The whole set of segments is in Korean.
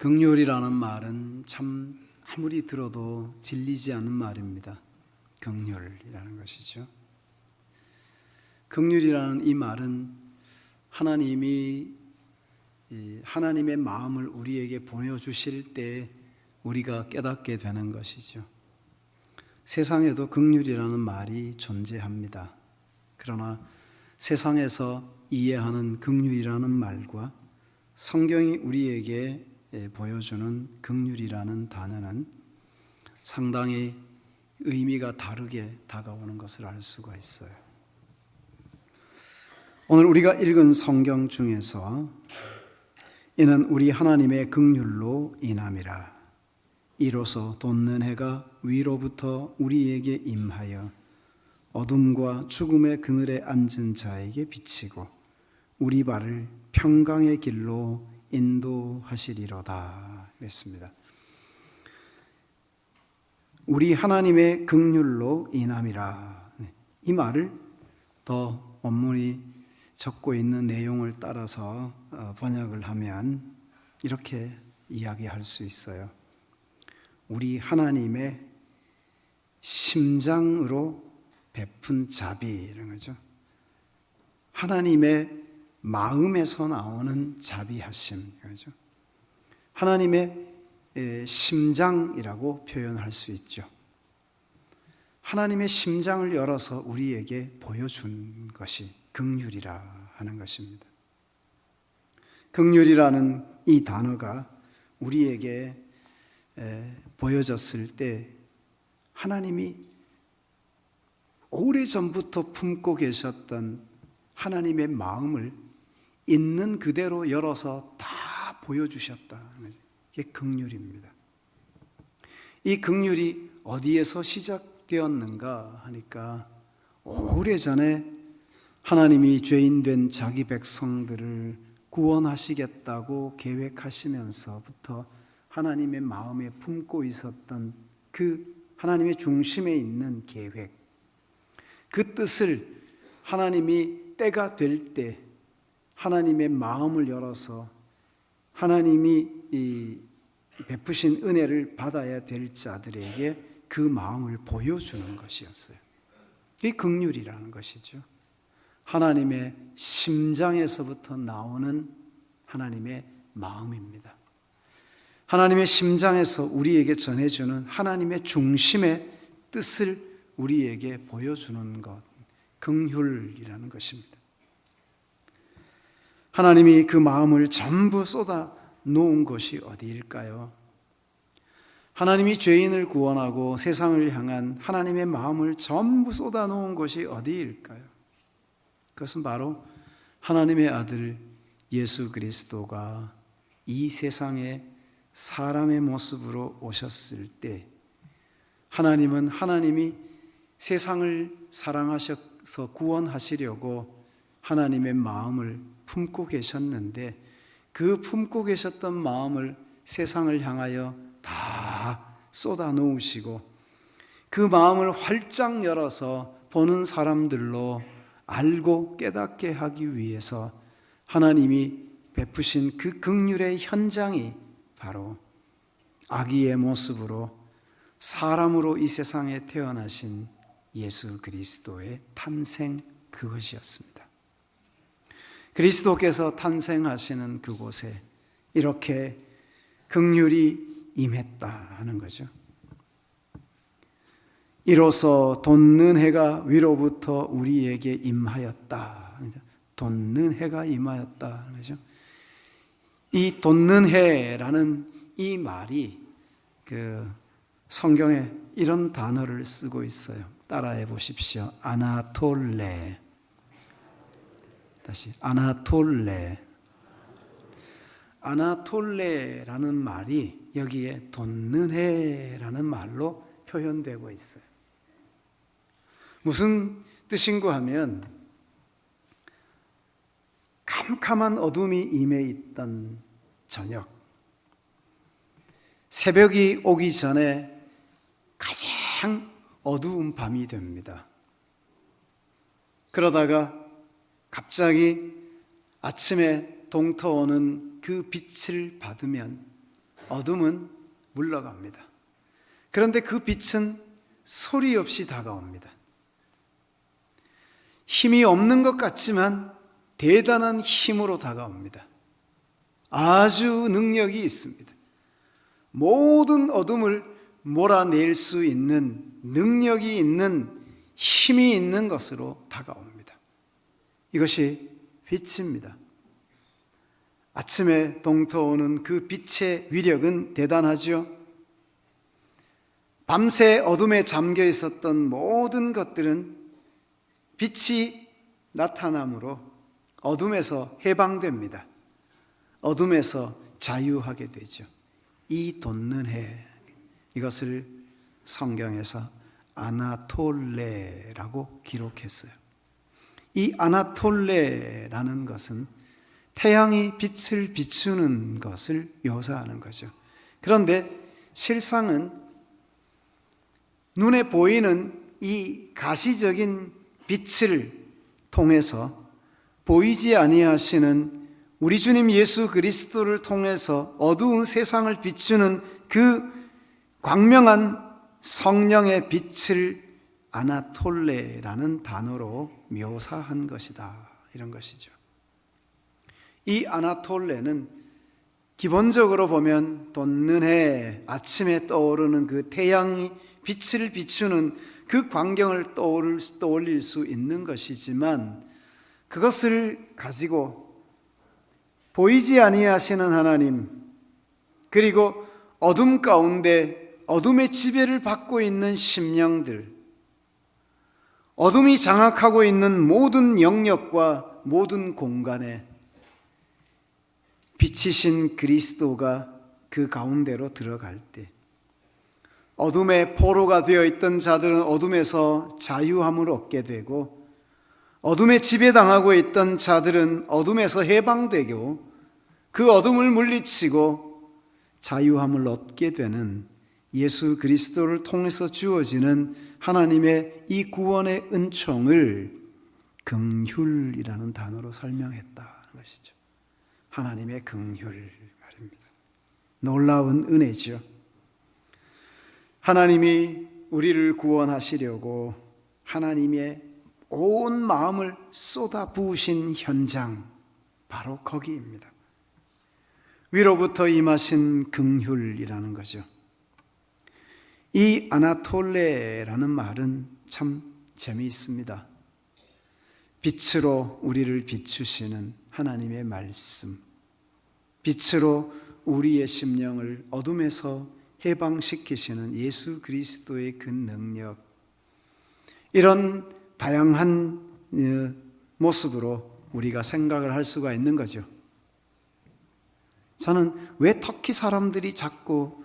긍휼이라는 말은 참 아무리 들어도 질리지 않는 말입니다. 긍휼이라는 것이죠. 긍휼이라는 이 말은 하나님이 하나님의 마음을 우리에게 보여주실 때 우리가 깨닫게 되는 것이죠. 세상에도 긍휼이라는 말이 존재합니다. 그러나 세상에서 이해하는 긍휼이라는 말과 성경이 우리에게 보여주는 긍휼이라는 단어는 상당히 의미가 다르게 다가오는 것을 알 수가 있어요. 오늘 우리가 읽은 성경 중에서 이는 우리 하나님의 긍휼로 인함이라. 이로써 돋는 해가 위로부터 우리에게 임하여 어둠과 죽음의 그늘에 앉은 자에게 비치고 우리 발을 평강의 길로 인도하시리로다 그랬습니다. 우리 하나님의 긍휼로 인함이라. 이 말을 더 원문이 적고 있는 내용을 따라서 번역을 하면 이렇게 이야기할 수 있어요. 우리 하나님의 심장으로 베푼 자비, 이런 거죠. 하나님의 마음에서 나오는 자비하심, 그죠? 하나님의 심장이라고 표현할 수 있죠. 하나님의 심장을 열어서 우리에게 보여준 것이 긍휼이라 하는 것입니다. 긍휼이라는 이 단어가 우리에게 보여졌을 때 하나님이 오래전부터 품고 계셨던 하나님의 마음을 있는 그대로 열어서 다 보여주셨다. 이게 긍휼입니다. 이 긍휼이 어디에서 시작되었는가 하니까 오래전에 하나님이 죄인된 자기 백성들을 구원하시겠다고 계획하시면서부터 하나님의 마음에 품고 있었던 그 하나님의 중심에 있는 계획, 그 뜻을 하나님이 때가 될 때 하나님의 마음을 열어서 하나님이 이 베푸신 은혜를 받아야 될 자들에게 그 마음을 보여주는 것이었어요. 이게 긍휼이라는 것이죠. 하나님의 심장에서부터 나오는 하나님의 마음입니다. 하나님의 심장에서 우리에게 전해주는 하나님의 중심의 뜻을 우리에게 보여주는 것, 긍휼이라는 것입니다. 하나님이 그 마음을 전부 쏟아 놓은 것이 어디일까요? 하나님이 죄인을 구원하고 세상을 향한 하나님의 마음을 전부 쏟아 놓은 것이 어디일까요? 그것은 바로 하나님의 아들 예수 그리스도가 이 세상에 사람의 모습으로 오셨을 때 하나님은 하나님이 세상을 사랑하셔서 구원하시려고 하나님의 마음을 품고 계셨는데 그 품고 계셨던 마음을 세상을 향하여 다 쏟아 놓으시고 그 마음을 활짝 열어서 보는 사람들로 알고 깨닫게 하기 위해서 하나님이 베푸신 그 긍휼의 현장이 바로 아기의 모습으로 사람으로 이 세상에 태어나신 예수 그리스도의 탄생, 그것이었습니다. 그리스도께서 탄생하시는 그곳에 이렇게 긍휼이 임했다 하는 거죠. 이로써 돋는 해가 위로부터 우리에게 임하였다. 돋는 해가 임하였다 하는 거죠. 이 돋는 해라는 이 말이 성경에 이런 단어를 쓰고 있어요. 따라해 보십시오. 아나톨레. 다시 아나톨레. 아나톨레라는 말이 여기에 돋는 해라는 말로 표현되고 있어요. 무슨 뜻인가 하면 캄캄한 어둠이 임해 있던 저녁, 새벽이 오기 전에 가장 어두운 밤이 됩니다. 그러다가 갑자기 아침에 동터오는 그 빛을 받으면 어둠은 물러갑니다. 그런데 그 빛은 소리 없이 다가옵니다. 힘이 없는 것 같지만 대단한 힘으로 다가옵니다. 아주 능력이 있습니다. 모든 어둠을 몰아낼 수 있는 능력이 있는 힘이 있는 것으로 다가옵니다. 이것이 빛입니다. 아침에 동터오는 그 빛의 위력은 대단하죠. 밤새 어둠에 잠겨 있었던 모든 것들은 빛이 나타남으로 어둠에서 해방됩니다. 어둠에서 자유하게 되죠. 이 돋는 해, 이것을 성경에서 아나톨레라고 기록했어요. 이 아나톨레라는 것은 태양이 빛을 비추는 것을 묘사하는 거죠. 그런데 실상은 눈에 보이는 이 가시적인 빛을 통해서 보이지 아니하시는 우리 주님 예수 그리스도를 통해서 어두운 세상을 비추는 그 광명한 성령의 빛을 아나톨레라는 단어로 묘사한 것이다, 이런 것이죠. 이 아나톨레는 기본적으로 보면 돋는 해, 아침에 떠오르는 그 태양이 빛을 비추는 그 광경을 떠올릴 수 있는 것이지만, 그것을 가지고 보이지 아니하시는 하나님, 그리고 어둠 가운데 어둠의 지배를 받고 있는 심령들, 어둠이 장악하고 있는 모든 영역과 모든 공간에 빛이신 그리스도가 그 가운데로 들어갈 때, 어둠의 포로가 되어 있던 자들은 어둠에서 자유함을 얻게 되고, 어둠에 지배당하고 있던 자들은 어둠에서 해방되고 그 어둠을 물리치고 자유함을 얻게 되는 예수 그리스도를 통해서 주어지는 하나님의 이 구원의 은총을 긍휼이라는 단어로 설명했다는 것이죠. 하나님의 긍휼 말입니다. 놀라운 은혜죠. 하나님이 우리를 구원하시려고 하나님의 온 마음을 쏟아 부으신 현장, 바로 거기입니다. 위로부터 임하신 긍휼이라는 거죠. 이 아나톨레라는 말은 참 재미있습니다. 빛으로 우리를 비추시는 하나님의 말씀, 빛으로 우리의 심령을 어둠에서 해방시키시는 예수 그리스도의 그 능력, 이런 다양한 모습으로 우리가 생각을 할 수가 있는 거죠. 저는 왜 터키 사람들이 자꾸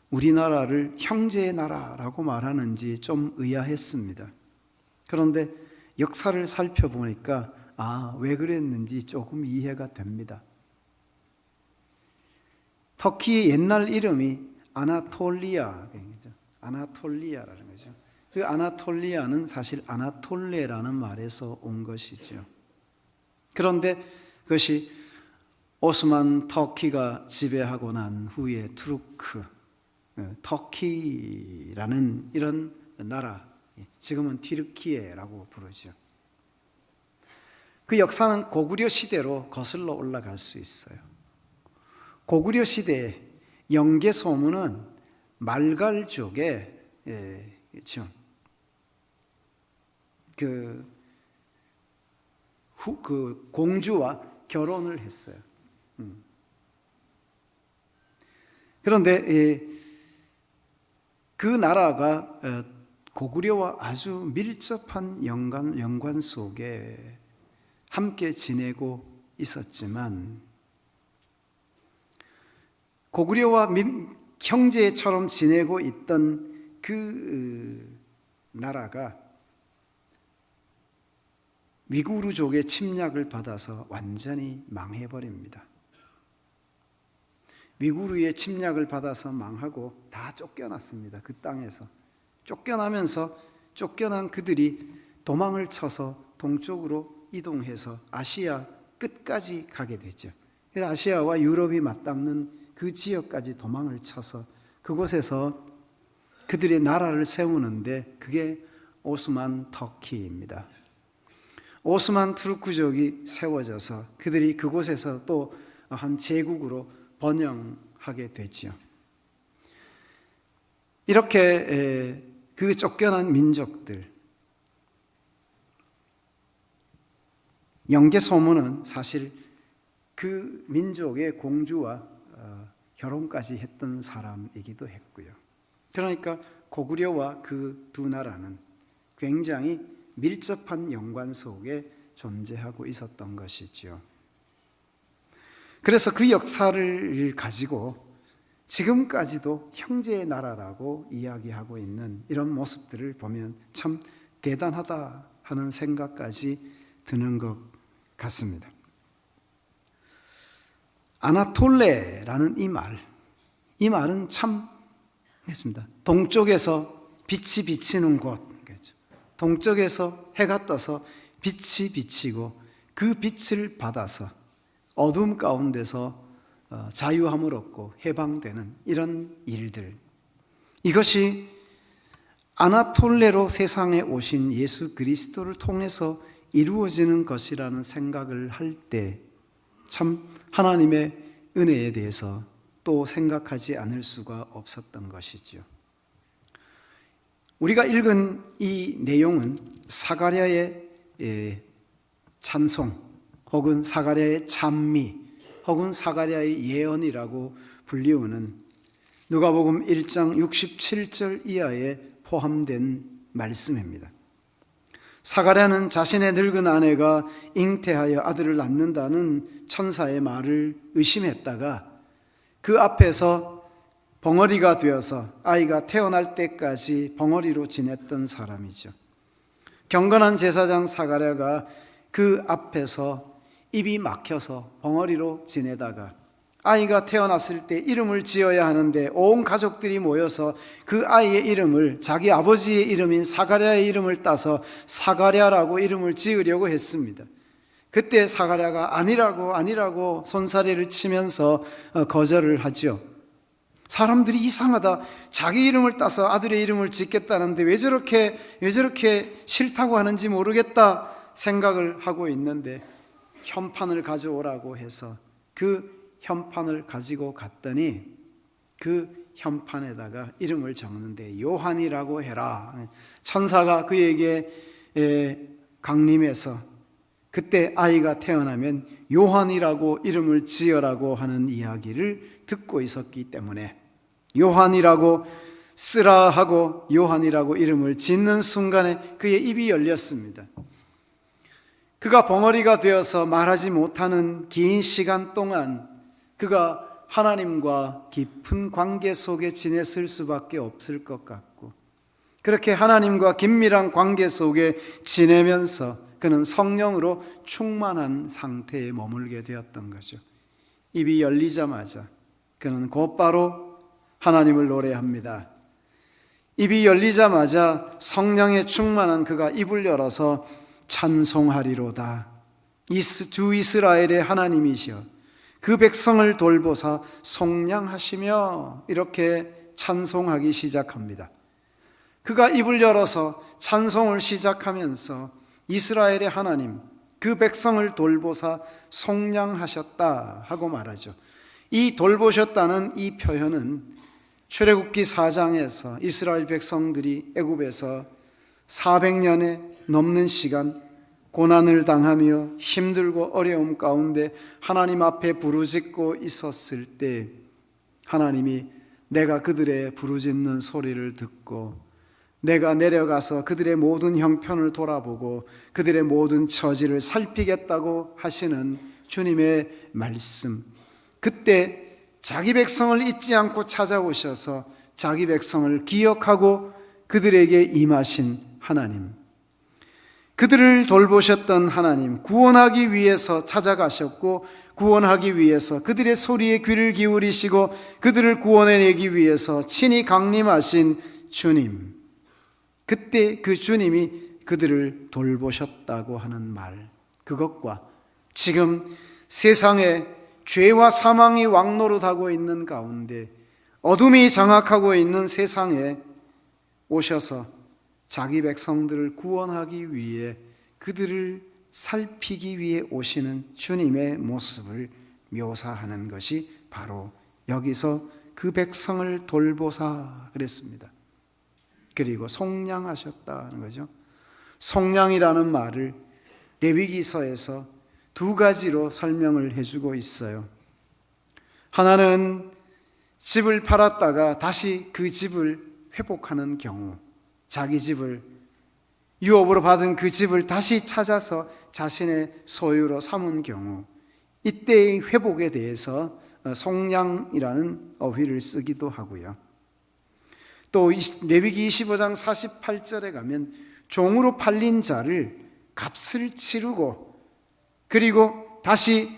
우리나라를 형제의 나라라고 말하는지 좀 의아했습니다. 그런데 역사를 살펴보니까 왜 그랬는지 조금 이해가 됩니다. 터키의 옛날 이름이 아나톨리아라는 거죠. 그 아나톨리아는 사실 아나톨레라는 말에서 온 것이죠. 그런데 그것이 오스만 터키가 지배하고 난 후에 터키라는 이런 나라, 지금은 튀르키예라고 부르죠. 그 역사는 고구려 시대로 거슬러 올라갈 수 있어요. 고구려 시대에 영계 소문은 말갈족의 그 공주와 결혼을 했어요. 그런데 그 나라가 고구려와 아주 밀접한 연관 속에 함께 지내고 있었지만, 고구려와 형제처럼 지내고 있던 그 나라가 위구르족의 침략을 받아서 완전히 망해버립니다. 위구르의 침략을 받아서 망하고 다 쫓겨났습니다. 그 땅에서 쫓겨나면서 쫓겨난 그들이 도망을 쳐서 동쪽으로 이동해서 아시아 끝까지 가게 되죠. 아시아와 유럽이 맞닿는 그 지역까지 도망을 쳐서 그곳에서 그들의 나라를 세우는데 그게 오스만 터키입니다. 오스만 투르크족이 세워져서 그들이 그곳에서 또 한 제국으로 번영하게 되지요. 이렇게 그 쫓겨난 민족들, 영계소문은 사실 그 민족의 공주와 결혼까지 했던 사람이기도 했고요. 그러니까 고구려와 그 두 나라는 굉장히 밀접한 연관 속에 존재하고 있었던 것이지요. 그래서 그 역사를 가지고 지금까지도 형제의 나라라고 이야기하고 있는 이런 모습들을 보면 참 대단하다 하는 생각까지 드는 것 같습니다. 아나톨레라는 이 말은 참 했습니다. 동쪽에서 빛이 비치는 곳, 동쪽에서 해가 떠서 빛이 비치고 그 빛을 받아서 어둠 가운데서 자유함을 얻고 해방되는 이런 일들, 이것이 아나톨레로 세상에 오신 예수 그리스도를 통해서 이루어지는 것이라는 생각을 할 때 참 하나님의 은혜에 대해서 또 생각하지 않을 수가 없었던 것이죠. 우리가 읽은 이 내용은 사가랴의 찬송 혹은 사가랴의 찬미 혹은 사가랴의 예언이라고 불리우는 누가복음 1장 67절 이하에 포함된 말씀입니다. 사가랴는 자신의 늙은 아내가 잉태하여 아들을 낳는다는 천사의 말을 의심했다가 그 앞에서 벙어리가 되어서 아이가 태어날 때까지 벙어리로 지냈던 사람이죠. 경건한 제사장 사가랴가 그 앞에서 입이 막혀서 벙어리로 지내다가 아이가 태어났을 때 이름을 지어야 하는데 온 가족들이 모여서 그 아이의 이름을 자기 아버지의 이름인 사가랴의 이름을 따서 사가랴라고 이름을 지으려고 했습니다. 그때 사가랴가 아니라고 손사래를 치면서 거절을 하죠. 사람들이 이상하다, 자기 이름을 따서 아들의 이름을 짓겠다는데 왜 저렇게 싫다고 하는지 모르겠다 생각을 하고 있는데 현판을 가져오라고 해서 그 현판을 가지고 갔더니 그 현판에다가 이름을 적는데 요한이라고 해라. 천사가 그에게 강림해서 그때 아이가 태어나면 요한이라고 이름을 지어라고 하는 이야기를 듣고 있었기 때문에 요한이라고 쓰라 하고 요한이라고 이름을 짓는 순간에 그의 입이 열렸습니다. 그가 벙어리가 되어서 말하지 못하는 긴 시간 동안 그가 하나님과 깊은 관계 속에 지냈을 수밖에 없을 것 같고, 그렇게 하나님과 긴밀한 관계 속에 지내면서 그는 성령으로 충만한 상태에 머물게 되었던 거죠. 입이 열리자마자 그는 곧바로 하나님을 노래합니다. 입이 열리자마자 성령에 충만한 그가 입을 열어서 찬송하리로다. 주 이스라엘의 하나님이시여 그 백성을 돌보사 속량하시며, 이렇게 찬송하기 시작합니다. 그가 입을 열어서 찬송을 시작하면서 이스라엘의 하나님, 그 백성을 돌보사 속량하셨다 하고 말하죠. 이 돌보셨다는 이 표현은 출애굽기 4장에서 이스라엘 백성들이 애굽에서 400년에 넘는 시간 고난을 당하며 힘들고 어려움 가운데 하나님 앞에 부르짖고 있었을 때 하나님이 내가 그들의 부르짖는 소리를 듣고 내가 내려가서 그들의 모든 형편을 돌아보고 그들의 모든 처지를 살피겠다고 하시는 주님의 말씀, 그때 자기 백성을 잊지 않고 찾아오셔서 자기 백성을 기억하고 그들에게 임하신 하나님, 그들을 돌보셨던 하나님, 구원하기 위해서 찾아가셨고 구원하기 위해서 그들의 소리에 귀를 기울이시고 그들을 구원해내기 위해서 친히 강림하신 주님, 그때 그 주님이 그들을 돌보셨다고 하는 말, 그것과 지금 세상에 죄와 사망이 왕노릇하고 있는 가운데 어둠이 장악하고 있는 세상에 오셔서 자기 백성들을 구원하기 위해 그들을 살피기 위해 오시는 주님의 모습을 묘사하는 것이 바로 여기서 그 백성을 돌보사 그랬습니다. 그리고 속량하셨다는 거죠. 속량이라는 말을 레위기서에서 두 가지로 설명을 해주고 있어요. 하나는 집을 팔았다가 다시 그 집을 회복하는 경우, 자기 집을 유업으로 받은 그 집을 다시 찾아서 자신의 소유로 삼은 경우, 이때의 회복에 대해서 속량이라는 어휘를 쓰기도 하고요. 또 레위기 25장 48절에 가면 종으로 팔린 자를 값을 치르고 그리고 다시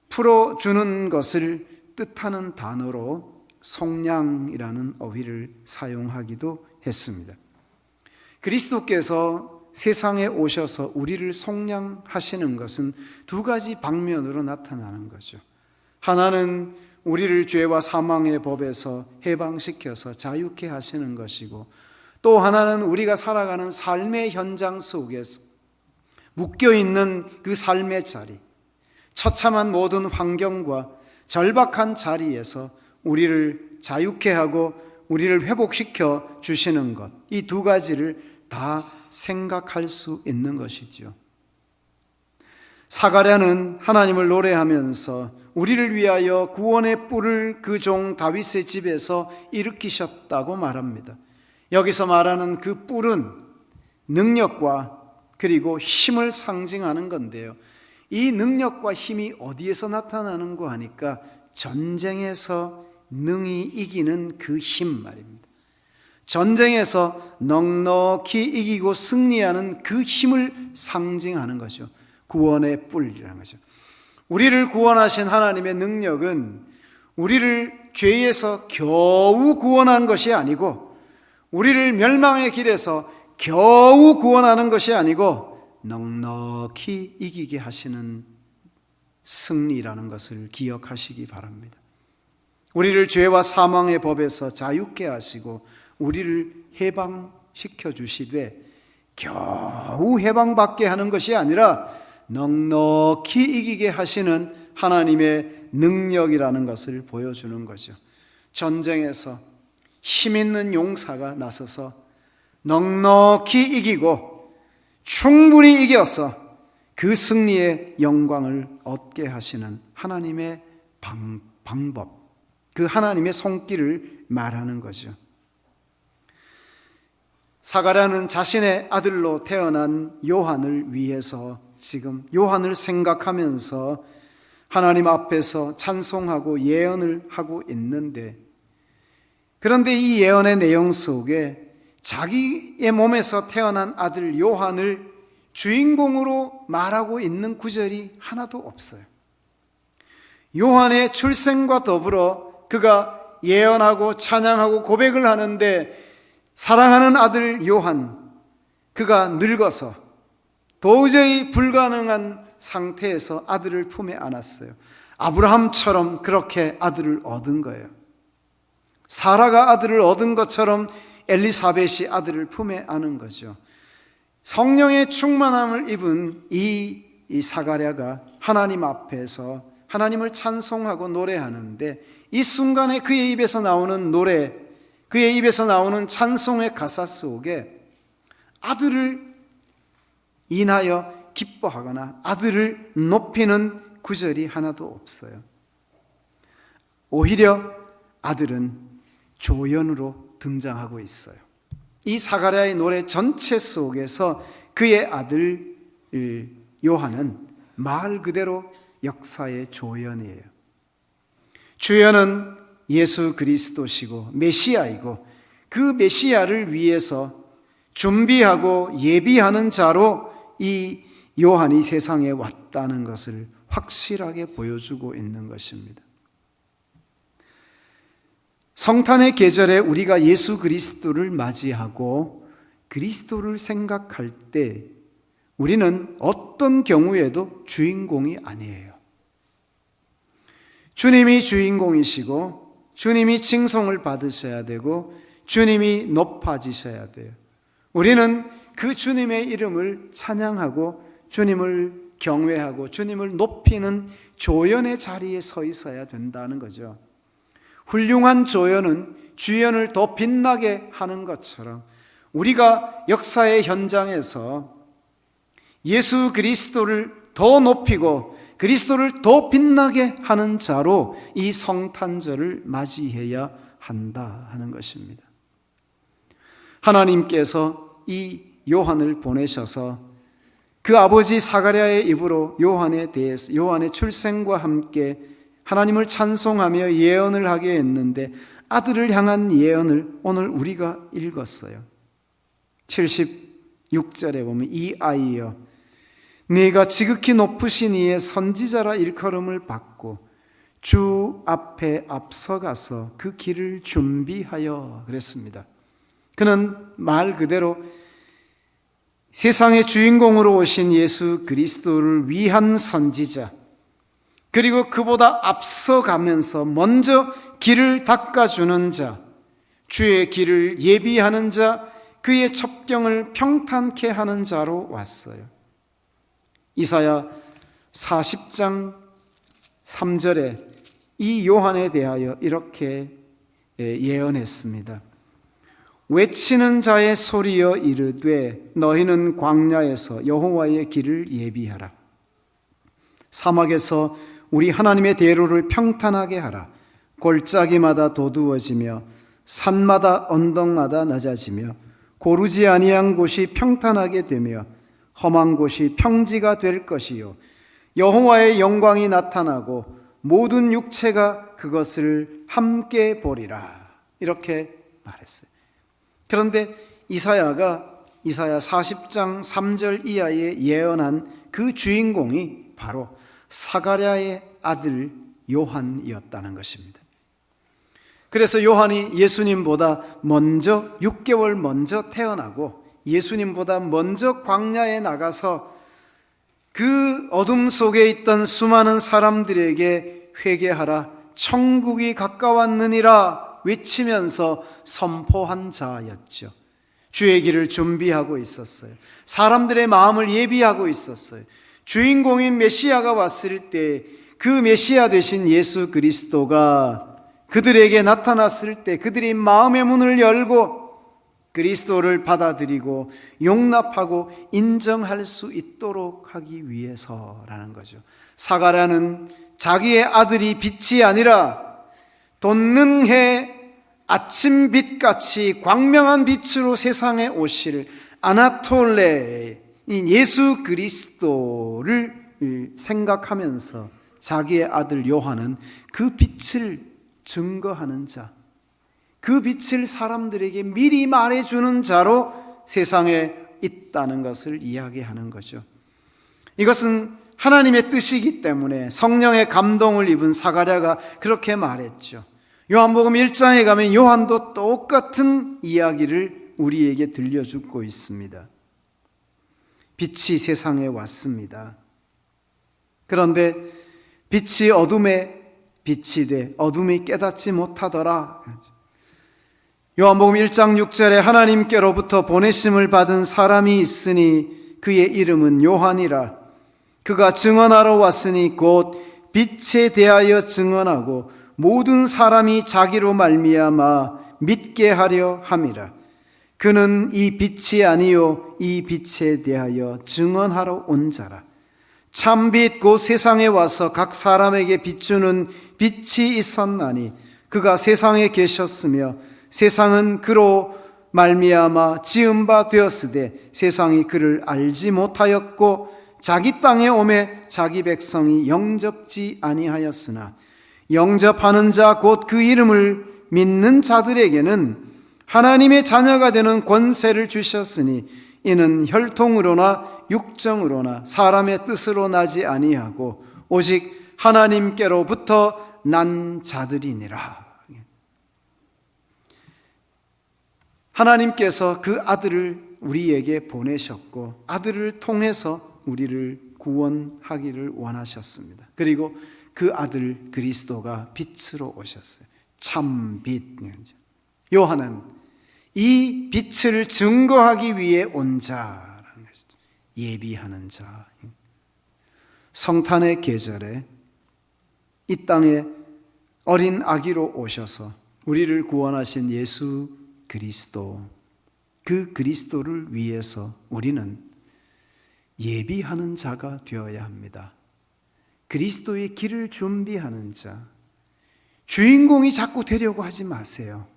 풀어주는 것을 뜻하는 단어로 속량이라는 어휘를 사용하기도 했습니다. 그리스도께서 세상에 오셔서 우리를 속량하시는 것은 두 가지 방면으로 나타나는 거죠. 하나는 우리를 죄와 사망의 법에서 해방시켜서 자유케 하시는 것이고, 또 하나는 우리가 살아가는 삶의 현장 속에서 묶여있는 그 삶의 자리, 처참한 모든 환경과 절박한 자리에서 우리를 자유케 하고 우리를 회복시켜 주시는 것, 이 두 가지를 다 생각할 수 있는 것이죠. 사가랴는 하나님을 노래하면서 우리를 위하여 구원의 뿔을 그 종 다윗의 집에서 일으키셨다고 말합니다. 여기서 말하는 그 뿔은 능력과 그리고 힘을 상징하는 건데요, 이 능력과 힘이 어디에서 나타나는가 하니까 전쟁에서 능히 이기는 그 힘 말입니다. 전쟁에서 넉넉히 이기고 승리하는 그 힘을 상징하는 거죠. 구원의 뿔이라는 거죠. 우리를 구원하신 하나님의 능력은 우리를 죄에서 겨우 구원한 것이 아니고, 우리를 멸망의 길에서 겨우 구원하는 것이 아니고 넉넉히 이기게 하시는 승리라는 것을 기억하시기 바랍니다. 우리를 죄와 사망의 법에서 자유케 하시고 우리를 해방시켜 주시되, 겨우 해방받게 하는 것이 아니라 넉넉히 이기게 하시는 하나님의 능력이라는 것을 보여주는 거죠. 전쟁에서 힘 있는 용사가 나서서 넉넉히 이기고 충분히 이겨서 그 승리의 영광을 얻게 하시는 하나님의 방법, 그 하나님의 손길을 말하는 거죠. 사가랴는 자신의 아들로 태어난 요한을 위해서 지금 요한을 생각하면서 하나님 앞에서 찬송하고 예언을 하고 있는데, 그런데 이 예언의 내용 속에 자기의 몸에서 태어난 아들 요한을 주인공으로 말하고 있는 구절이 하나도 없어요. 요한의 출생과 더불어 그가 예언하고 찬양하고 고백을 하는데, 사랑하는 아들 요한, 그가 늙어서 도저히 불가능한 상태에서 아들을 품에 안았어요. 아브라함처럼 그렇게 아들을 얻은 거예요. 사라가 아들을 얻은 것처럼 엘리사벳이 아들을 품에 안은 거죠. 성령의 충만함을 입은 이 사가랴가 하나님 앞에서 하나님을 찬송하고 노래하는데, 이 순간에 그의 입에서 나오는 노래, 그의 입에서 나오는 찬송의 가사 속에 아들을 인하여 기뻐하거나 아들을 높이는 구절이 하나도 없어요. 오히려 아들은 조연으로 등장하고 있어요. 이 사가랴의 노래 전체 속에서 그의 아들 요한은 말 그대로 역사의 조연이에요. 주연은 예수 그리스도시고 메시아이고, 그 메시아를 위해서 준비하고 예비하는 자로 이 요한이 세상에 왔다는 것을 확실하게 보여주고 있는 것입니다. 성탄의 계절에 우리가 예수 그리스도를 맞이하고 그리스도를 생각할 때 우리는 어떤 경우에도 주인공이 아니에요. 주님이 주인공이시고 주님이 칭송을 받으셔야 되고 주님이 높아지셔야 돼요. 우리는 그 주님의 이름을 찬양하고 주님을 경외하고 주님을 높이는 조연의 자리에 서 있어야 된다는 거죠. 훌륭한 조연은 주연을 더 빛나게 하는 것처럼 우리가 역사의 현장에서 예수 그리스도를 더 높이고 그리스도를 더 빛나게 하는 자로 이 성탄절을 맞이해야 한다 하는 것입니다. 하나님께서 이 요한을 보내셔서 그 아버지 사가랴의 입으로 요한에 대해서 요한의 출생과 함께 하나님을 찬송하며 예언을 하게 했는데 아들을 향한 예언을 오늘 우리가 읽었어요. 76절에 보면 이 아이여 네가 지극히 높으신 이의 선지자라 일컬음을 받고 주 앞에 앞서가서 그 길을 준비하여 그랬습니다. 그는 말 그대로 세상의 주인공으로 오신 예수 그리스도를 위한 선지자, 그리고 그보다 앞서가면서 먼저 길을 닦아주는 자, 주의 길을 예비하는 자, 그의 첩경을 평탄케 하는 자로 왔어요. 이사야 40장 3절에 이 요한에 대하여 이렇게 예언했습니다. 외치는 자의 소리여 이르되 너희는 광야에서 여호와의 길을 예비하라. 사막에서 우리 하나님의 대로를 평탄하게 하라. 골짜기마다 도두어지며 산마다 언덕마다 낮아지며 고르지 아니한 곳이 평탄하게 되며 험한 곳이 평지가 될 것이요 여호와의 영광이 나타나고 모든 육체가 그것을 함께 보리라. 이렇게 말했어요. 그런데 이사야가 이사야 40장 3절 이하에 예언한 그 주인공이 바로 사가랴의 아들 요한이었다는 것입니다. 그래서 요한이 예수님보다 먼저 6개월 먼저 태어나고 예수님보다 먼저 광야에 나가서 그 어둠 속에 있던 수많은 사람들에게 회개하라, 천국이 가까웠느니라 외치면서 선포한 자였죠. 주의 길을 준비하고 있었어요. 사람들의 마음을 예비하고 있었어요. 주인공인 메시아가 왔을 때 그 메시아 되신 예수 그리스도가 그들에게 나타났을 때 그들이 마음의 문을 열고 그리스도를 받아들이고 용납하고 인정할 수 있도록 하기 위해서라는 거죠. 사가랴는 자기의 아들이 빛이 아니라 돋는 해 아침빛같이 광명한 빛으로 세상에 오실 아나톨레인 예수 그리스도를 생각하면서 자기의 아들 요한은 그 빛을 증거하는 자, 그 빛을 사람들에게 미리 말해주는 자로 세상에 있다는 것을 이야기하는 거죠. 이것은 하나님의 뜻이기 때문에 성령의 감동을 입은 사가랴가 그렇게 말했죠. 요한복음 1장에 가면 요한도 똑같은 이야기를 우리에게 들려주고 있습니다. 빛이 세상에 왔습니다. 그런데 빛이 어둠에 빛이 돼 어둠이 깨닫지 못하더라. 요한복음 1장 6절에 하나님께로부터 보내심을 받은 사람이 있으니 그의 이름은 요한이라. 그가 증언하러 왔으니 곧 빛에 대하여 증언하고 모든 사람이 자기로 말미암아 믿게 하려 함이라. 그는 이 빛이 아니요 이 빛에 대하여 증언하러 온 자라. 참빛 곧 세상에 와서 각 사람에게 비추는 빛이 있었나니 그가 세상에 계셨으며 세상은 그로 말미암아 지은 바 되었으되 세상이 그를 알지 못하였고 자기 땅에 오매 자기 백성이 영접지 아니하였으나 영접하는 자 곧 그 이름을 믿는 자들에게는 하나님의 자녀가 되는 권세를 주셨으니 이는 혈통으로나 육정으로나 사람의 뜻으로 나지 아니하고 오직 하나님께로부터 난 자들이니라. 하나님께서 그 아들을 우리에게 보내셨고 아들을 통해서 우리를 구원하기를 원하셨습니다. 그리고 그 아들 그리스도가 빛으로 오셨어요. 참 빛. 요한은 이 빛을 증거하기 위해 온 자라는 것이죠. 예비하는 자. 성탄의 계절에 이 땅에 어린 아기로 오셔서 우리를 구원하신 예수 그리스도, 그 그리스도를 위해서 우리는 예비하는 자가 되어야 합니다. 그리스도의 길을 준비하는 자. 주인공이 자꾸 되려고 하지 마세요.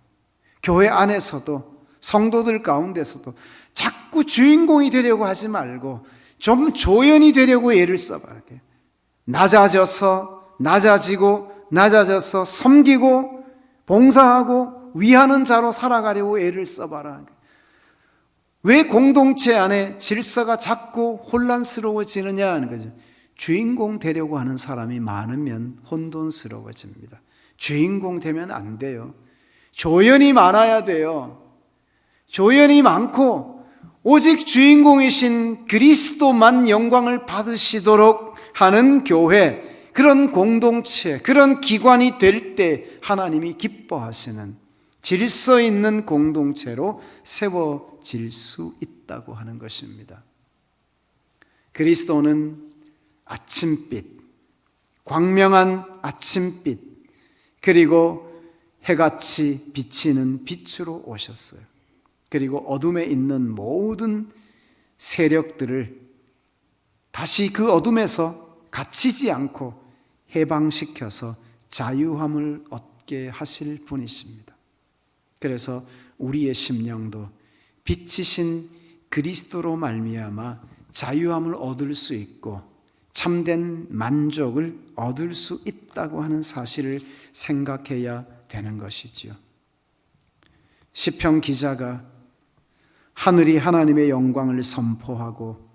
교회 안에서도 성도들 가운데서도 자꾸 주인공이 되려고 하지 말고 좀 조연이 되려고 애를 써봐야 돼요. 낮아져서 섬기고 봉사하고 위하는 자로 살아가려고 애를 써봐라. 왜 공동체 안에 질서가 자꾸 혼란스러워지느냐 하는 거죠. 주인공 되려고 하는 사람이 많으면 혼돈스러워집니다. 주인공 되면 안 돼요. 조연이 많아야 돼요. 조연이 많고 오직 주인공이신 그리스도만 영광을 받으시도록 하는 교회, 그런 공동체, 그런 기관이 될 때 하나님이 기뻐하시는 질서 있는 공동체로 세워질 수 있다고 하는 것입니다. 그리스도는 아침빛, 광명한 아침빛, 그리고 해같이 비치는 빛으로 오셨어요. 그리고 어둠에 있는 모든 세력들을 다시 그 어둠에서 갇히지 않고 해방시켜서 자유함을 얻게 하실 분이십니다. 그래서 우리의 심령도 빛이신 그리스도로 말미암아 자유함을 얻을 수 있고 참된 만족을 얻을 수 있다고 하는 사실을 생각해야 되는 것이지요. 시편 기자가 하늘이 하나님의 영광을 선포하고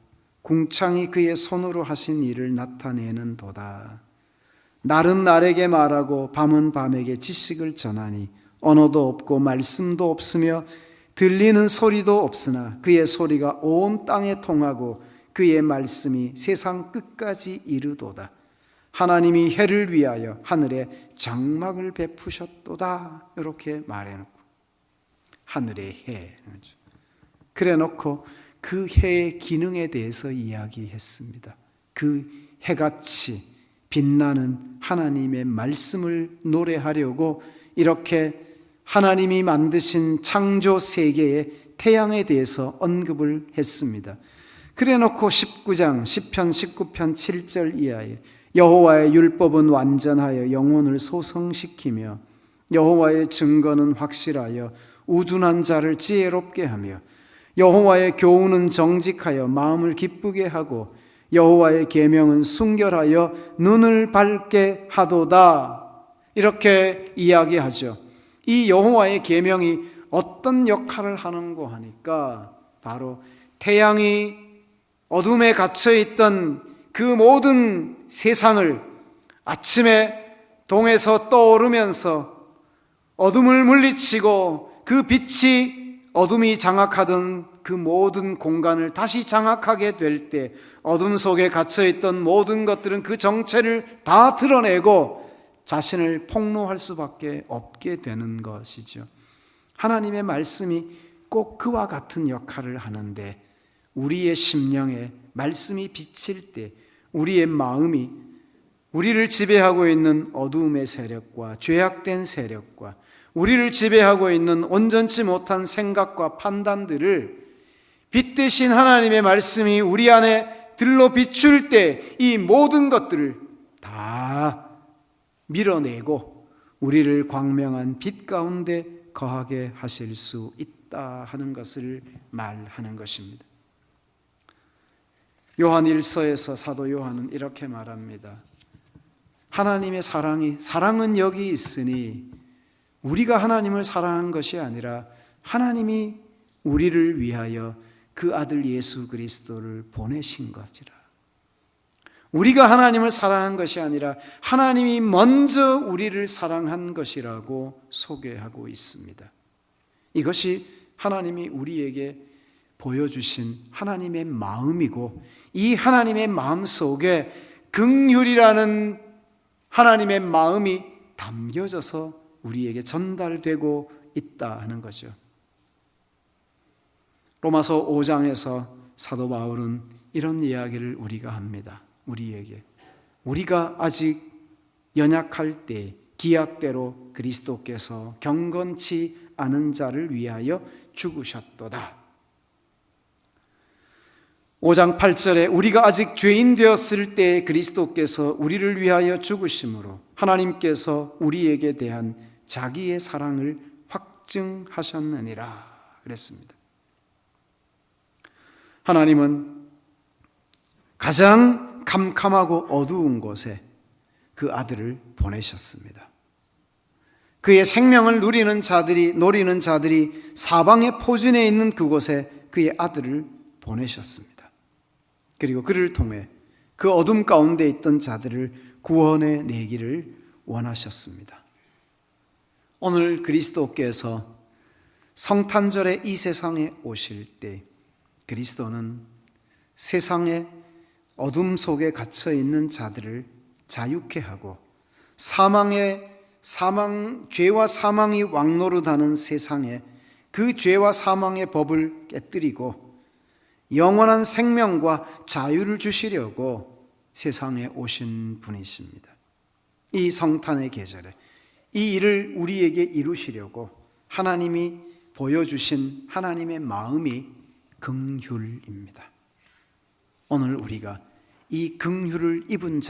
궁창이 그의 손으로 하신 일을 나타내는 도다. 날은 날에게 말하고 밤은 밤에게 지식을 전하니 언어도 없고 말씀도 없으며 들리는 소리도 없으나 그의 소리가 온 땅에 통하고 그의 말씀이 세상 끝까지 이르도다. 하나님이 해를 위하여 하늘에 장막을 베푸셨도다. 이렇게 말해놓고 하늘의 해, 그래놓고 그 해의 기능에 대해서 이야기했습니다. 그 해같이 빛나는 하나님의 말씀을 노래하려고 이렇게 하나님이 만드신 창조 세계의 태양에 대해서 언급을 했습니다. 그래놓고 19장 시편 19편 7절 이하에 여호와의 율법은 완전하여 영혼을 소성시키며 여호와의 증거는 확실하여 우둔한 자를 지혜롭게 하며 여호와의 교훈은 정직하여 마음을 기쁘게 하고 여호와의 계명은 순결하여 눈을 밝게 하도다. 이렇게 이야기하죠. 이 여호와의 계명이 어떤 역할을 하는고 하니까 바로 태양이 어둠에 갇혀있던 그 모든 세상을 아침에 동에서 떠오르면서 어둠을 물리치고 그 빛이 어둠이 장악하던 그 모든 공간을 다시 장악하게 될 때 어둠 속에 갇혀있던 모든 것들은 그 정체를 다 드러내고 자신을 폭로할 수밖에 없게 되는 것이죠. 하나님의 말씀이 꼭 그와 같은 역할을 하는데 우리의 심령에 말씀이 비칠 때 우리의 마음이 우리를 지배하고 있는 어두움의 세력과 죄악된 세력과 우리를 지배하고 있는 온전치 못한 생각과 판단들을 빛 대신 하나님의 말씀이 우리 안에 들러 비출 때 이 모든 것들을 다 밀어내고 우리를 광명한 빛 가운데 거하게 하실 수 있다 하는 것을 말하는 것입니다. 요한 1서에서 사도 요한은 이렇게 말합니다. 하나님의 사랑은 여기 있으니 우리가 하나님을 사랑한 것이 아니라 하나님이 우리를 위하여 그 아들 예수 그리스도를 보내신 것이라. 우리가 하나님을 사랑한 것이 아니라 하나님이 먼저 우리를 사랑한 것이라고 소개하고 있습니다. 이것이 하나님이 우리에게 보여주신 하나님의 마음이고 이 하나님의 마음 속에 긍휼이라는 하나님의 마음이 담겨져서 우리에게 전달되고 있다 하는 거죠. 로마서 5장에서 사도 바울은 이런 이야기를 우리가 합니다. 우리에게 우리가 아직 연약할 때 기약대로 그리스도께서 경건치 않은 자를 위하여 죽으셨도다. 5장 8절에 우리가 아직 죄인 되었을 때 그리스도께서 우리를 위하여 죽으심으로 하나님께서 우리에게 대한 자기의 사랑을 확증하셨느니라 그랬습니다. 하나님은 가장 캄캄하고 어두운 곳에 그 아들을 보내셨습니다. 그의 생명을 노리는 자들이 사방에 포진해 있는 그곳에 그의 아들을 보내셨습니다. 그리고 그를 통해 그 어둠 가운데 있던 자들을 구원해 내기를 원하셨습니다. 오늘 그리스도께서 성탄절에 이 세상에 오실 때 그리스도는 세상의 어둠 속에 갇혀 있는 자들을 자유케 하고 죄와 사망이 왕노릇하는 세상에 그 죄와 사망의 법을 깨뜨리고 영원한 생명과 자유를 주시려고 세상에 오신 분이십니다. 이 성탄의 계절에 이 일을 우리에게 이루시려고 하나님이 보여주신 하나님의 마음이 긍휼입니다. 오늘 우리가 이 긍휼을 입은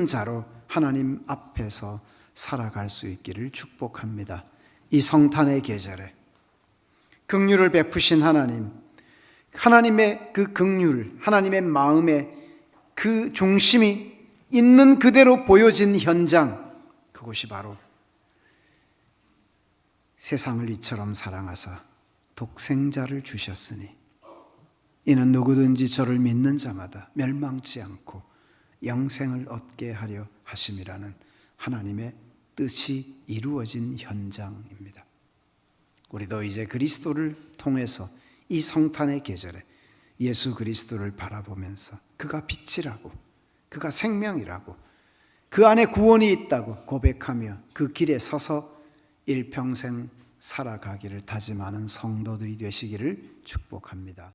자로 하나님 앞에서 살아갈 수 있기를 축복합니다. 이 성탄의 계절에 긍휼을 베푸신 하나님의 그 긍휼, 하나님의 마음의 그 중심이 있는 그대로 보여진 현장, 그것이 바로 세상을 이처럼 사랑하사 독생자를 주셨으니 이는 누구든지 저를 믿는 자마다 멸망치 않고 영생을 얻게 하려 하심이라는 하나님의 뜻이 이루어진 현장입니다. 우리도 이제 그리스도를 통해서 이 성탄의 계절에 예수 그리스도를 바라보면서 그가 빛이라고, 그가 생명이라고, 그 안에 구원이 있다고 고백하며 그 길에 서서 일평생 살아가기를 다짐하는 성도들이 되시기를 축복합니다.